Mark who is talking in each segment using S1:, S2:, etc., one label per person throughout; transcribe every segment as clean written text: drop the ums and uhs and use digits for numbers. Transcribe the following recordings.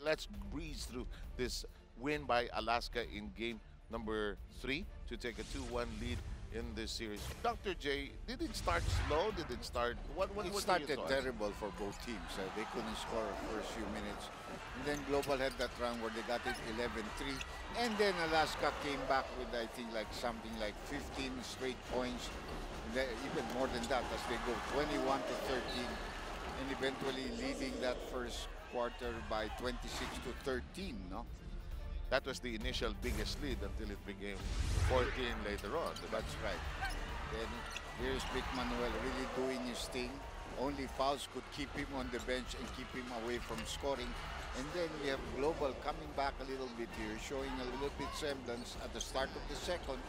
S1: let's breeze through this win by Alaska in game number 3 to take a 2-1 lead in this series. Dr. J, did it start slow? Did it start? What
S2: It
S1: were
S2: started
S1: your thoughts?
S2: terrible for both teams. They couldn't score the first few minutes. And then Global had that run where they got it 11-3. And then Alaska came back with, I think, like something like 15 straight points. And then even more than that as they go 21-13. And eventually leading that first quarter by 26-13, no?
S1: That was the initial biggest lead until it became 14 later on.
S2: That's right. Then here's Vic Manuel really doing his thing. Only fouls could keep him on the bench and keep him away from scoring. And then we have Global coming back a little bit here, showing a little bit semblance at the start of the second.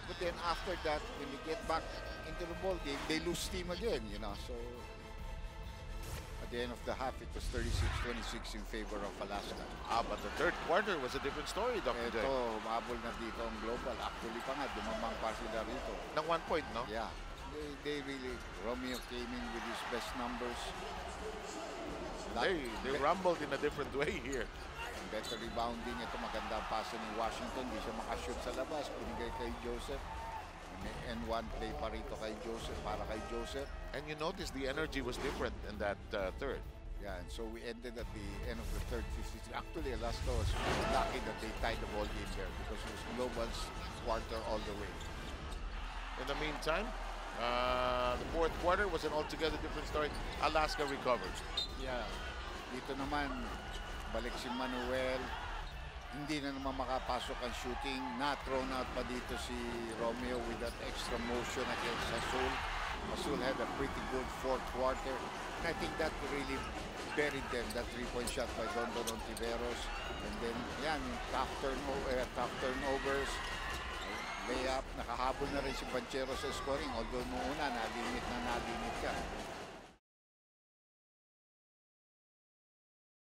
S2: But then after that, when they get back into the ball game, they lose steam again, you know. So at the end of the half, it was 36-26 in favor of Alaska.
S1: But the third quarter was a different story, Dr. J.
S2: Ito, umabol na dito ang Global. Actually pa nga, dumamang pa sila rito.
S1: Ng 1 point, no?
S2: Yeah. They really, Romeo came in with his best numbers.
S1: They rumbled in a different way here.
S2: Better rebounding. Ito maganda pasa ni Washington. Di siya makashoot sa labas. Pinigay kay Joseph. And one play pa rito kay Joseph, para kay Joseph.
S1: And you notice the energy was different in that third.
S2: Yeah, and so we ended at the end of the third 53. Actually, Alaska was lucky that they tied the ball game there because it was Global's quarter all the way.
S1: In the meantime, the fourth quarter was an altogether different story. Alaska recovered.
S2: Yeah. Dito naman, balik si Manuel. Hindi na naman makapasok ang shooting. Na-thrown out pa dito si Romeo with that extra motion against Azul. Azul had a pretty good fourth quarter. And I think that really buried them, that three-point shot by Don Ontiveros. And then, yan, tough turnovers. Layup, nakahabol na rin si Banchero sa scoring. Although noong una, nalimit na